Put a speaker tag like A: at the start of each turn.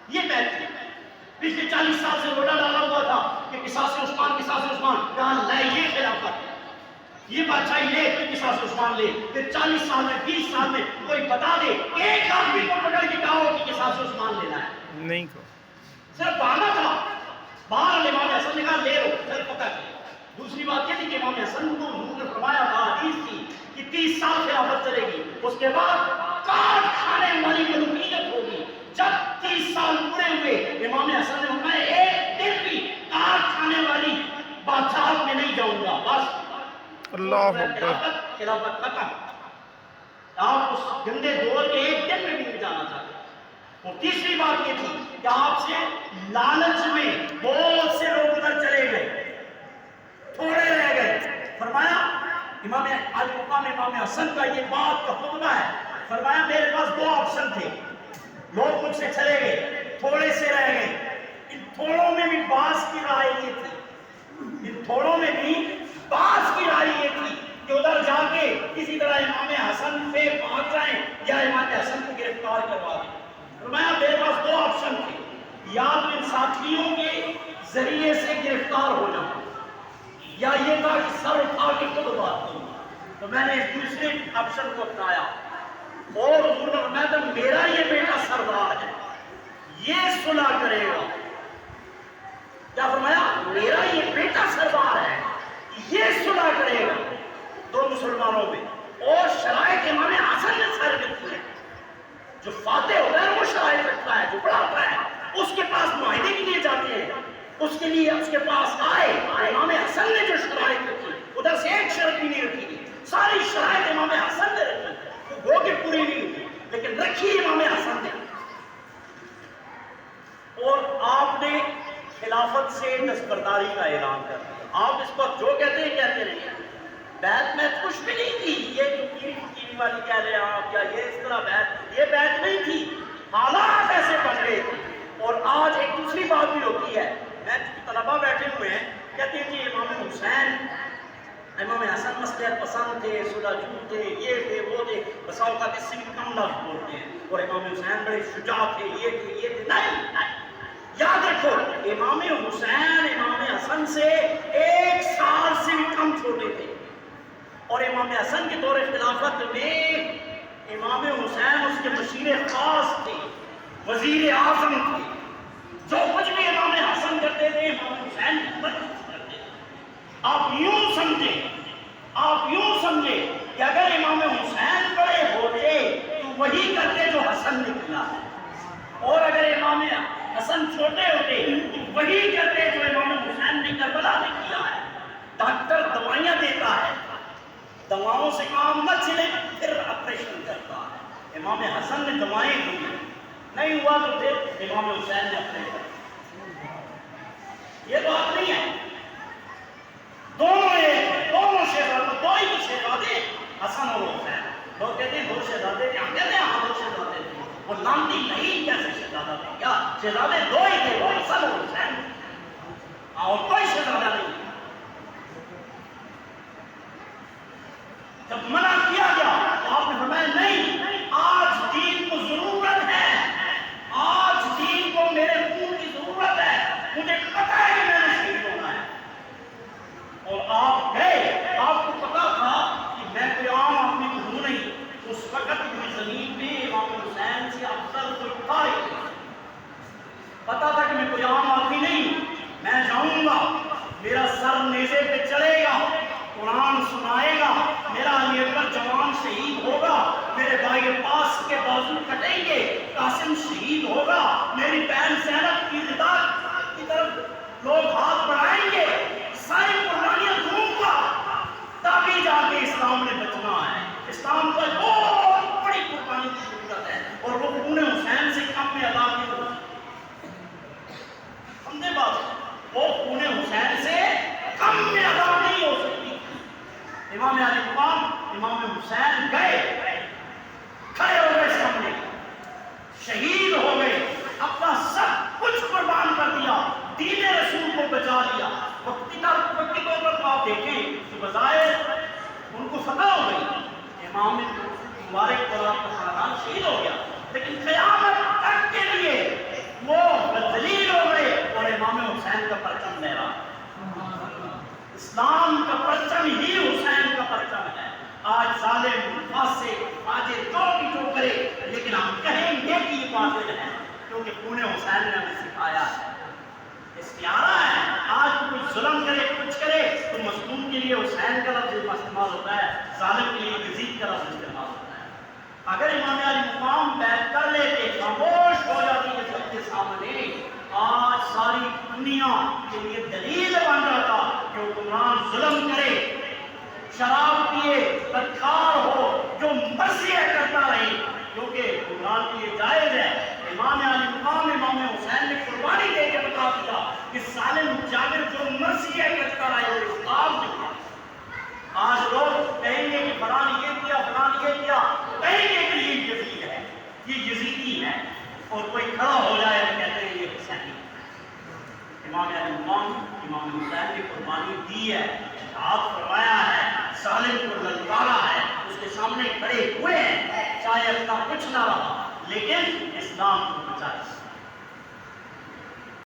A: یہ بیعت تھی. پچھلے 40 سال سے روڈا ڈالا ہوا تھا کہ قصاص عثمان کہاں لے یہ خلافت, یہ بادشاہی لے پھر قصاص عثمان لے. پھر 40 سال میں 20 سال میں کوئی بتا دے ایک آدمی کو پکڑ کے کہا ہو کہ قصاص عثمان لینا ہے
B: نہیں کو
A: صرف بہانا تھا. باہر امام حسن نے کہا لے لو صرف پکڑ. دوسری بات یہ تھی کہ امام حسن کو حضور نے فرمایا حدیث تھی کہ 30 سال خلافت چلے گی, اس کے بعد کاٹ کھانے والی ملوکیت ہوگی. جب 30 سال پورے ہوئے امام حسن نے فرمایا ایک دن بھی کاٹ کھانے والی بادشاہت میں نہیں جاؤں گا, بس
B: اللہ اکبر.
A: خلافت ختم. آپ اس گندے دور کے ایک دن میں بھی نہیں جانا چاہتے. اور تیسری بات یہ تھی کہ آپ سے لالچ میں بہت سے لوگ ادھر چلے گئے, تھوڑے رہ گئے. فرمایا امام حسن کا یہ بات کا خطبہ ہے. فرمایا میرے پاس 2 آپشن تھے, لوگ مجھ سے چلے گئے, تھوڑے سے رہ گئے. ان تھوڑوں میں بھی بعض کی رائے یہ تھی, ان تھوڑوں میں بھی بعض کی رائے یہ تھی کہ ادھر جا کے کسی طرح امام حسن سے پہنچ جائیں یا امام حسن کو گرفتار کروا دیں. فرمایا میرے پاس 2 آپشن تھے, یا تو ان ساتھیوں کے ذریعے سے گرفتار ہو جاؤں یا یہ تھا کہ سر اٹھا کے خود بات کروں. تو میں نے اس دوسرے آپشن کو اپنایا اور حضور نے فرمایا میرا یہ بیٹا سردار ہے, یہ صلح کرے گا. کیا فرمایا؟ میرا یہ بیٹا سردار ہے, یہ صلح کرے گا 2 مسلمانوں میں. اور شرائط امام حسن نے ثابت کی ہے. جو فاتح ہوتا ہے وہ شرائط رکھتا ہے, جو پڑھاتا ہے اس کے پاس معاہدے کے لیے جاتے ہیں, اس کے لیے اس کے پاس آئے. امام حسن نے جو شرائط رکھی ادھر سے ایک شرط بھی نہیں رکھی گئی, ساری شرائط امام حسن نے رکھی. وہ کہ پوری نہیں ہوئی لیکن رکھی امام حسن نے. اور آپ نے خلافت سے دستبرداری کا اعلان کر دیا. آپ اس پر جو کہتے ہیں کہتے رہے. بیعت میں کچھ بھی نہیں تھی, یہ جو کیری والی کہہ رہے ہیں آپ, یا یہ اس طرح بیعت, یہ بیعت نہیں تھی, حالات ایسے بن گئے تھے. اور آج ایک دوسری بات بھی ہوتی ہے, میں طلبہ بیٹھے ہوئے ہیں کہتے ہیں کہ امام حسین امام حسن مصلحت پسند تھے, صلح جو تھے, یہ تھے وہ تھے. بسا اوقات اس سے بھی کم لفظ بولتے ہیں. اور امام حسین بڑے شجاع تھے, یہ تھے یہ تھے. نہیں, یاد رکھو امام حسین امام حسن سے 1 سال سے بھی کم چھوٹے تھے. اور امام حسن کے دور خلافت میں امام حسین اس کے مشیر خاص تھے, وزیر اعظم تھے. جو کچھ بھی امام حسن کرتے تھے امام حسین برعکس کرتے تھے. آپ یوں سمجھے کہ اگر امام حسین بڑے ہوتے تو وہی کرتے جو حسن نے کیا ہے, اور اگر امام حسن چھوٹے ہوتے تو وہی کرتے جو امام حسین نے کربلا میں کیا ہے. ڈاکٹر دوائیاں دیتا ہے, دواؤں سے کام نہ چلے پھر آپریشن کرتا ہے. امام حسن نے دوائیں دی, نہیں ہوا تو پھر امام حسین نے آپریشن. یہ بات نہیں ہے. دونوں شہزادے, 2 ہی شہزادے حسن اور حسین. لوگ کہتے ہیں 2 شہزادے تھے, ہم کہتے ہیں ہاں 2 شہزادے تھے. وہ نامتی نہیں کیسے شہزادہ تھے, کیا شہزادے 2 ہی تھے, وہ حسن اور حسین, اور کوئی شہزادہ نہیں. جب منع کیا گیا تو آپ نے فرمایا نہیں, آج دین کو ضرورت ہے, آج دین کو میرے خون کی ضرورت ہے, مجھے پتا ہے کہ میں نے شہید ہونا ہے. اور آپ گئے, آپ کو پتا تھا کہ میں کوئی عام آدمی کو ہوں نہیں. اس وقت بھی زمین پہ امام حسین سے افضل کوئی تھا ہی, پتا تھا کہ میں کوئی عام آدمی نہیں, میں جاؤں گا, میرا سر نیزے پہ چڑھے گا, قرآن سنائے گا, میرا علی اکبر جوان شہید ہوگا, میرے بھائی عباس کے بازو کٹیں گے, قاسم شہید ہوگا, میری بہن زینب کی رضا کی طرف لوگ ہاتھ بڑھائیں گے, ساری قربانیاں دوں گا, تبھی جا کے اسلام نے بچنا ہے. اسلام کو بہت بڑی قربانی کی ضرورت ہے, اور وہ خون حسین سے کم میں ادا نہیں ہوگا. سمجھے بات, وہ خون حسین سے کم میں ادا نہیں ہو سکتی. امام علی مقام امام حسین گئے, کھڑے ہو گئے سامنے, شہید ہو گئے, اپنا سب کچھ قربان کر دیا, دین رسول کو بچا لیا. حسین کا پرچم لہرا ہے، اسلام کا پرچم ہی حسین کا پرچم ہے۔ آج ظالم فاسق فاجر جو کرے، لیکن ہم کہیں گے کہ یہ باطل ہے، کیونکہ خون حسین نے ہمیں سکھایا ہے، استعارہ ہے۔ آج کوئی ظلم کرے، کچھ کرے تو مظلوم کے لیے حسین کا لفظ استعمال ہوتا ہے، ظالم کے لیے یزید کا لفظ استعمال ہوتا ہے۔ اگر امام علی مقام بیعت کر لیتے، خاموش ہو جاتی ہے سب کے سامنے، آج ساری دنیا کے لیے دلیل بن جاتا کہ حکمران ظلم کرے، شراب پیے، بدکار ہو، جو مرضی ہے کرتا رہے، کیونکہ حکمران کے لیے جائز ہے۔ امام علی مقام امام حسین نے قربانی دے کے بتا دیا کہ ظالم جابر جو مرضی ہے کرتا رہے، وہ اسلام نہیں ہے۔ آج لوگ کہیں گے کہ فلاں نے یہ کیا، فلاں نے یہ کیا، کہیں گے کہ یہ یزید ہے، یہ یزیدی ہے، اور کوئی کھڑا ہو جائے تو کہتے ہیں یہ حسینی ہے۔ امام علی مقام امام حسین نے قربانی دی ہے، جہاد فرمایا ہے، ظالم کو للکارا ہے، اس کے سامنے کھڑے ہوئے ہیں، چاہے اپنا کچھ نہ رہا لیکن اسلام کو بچایا۔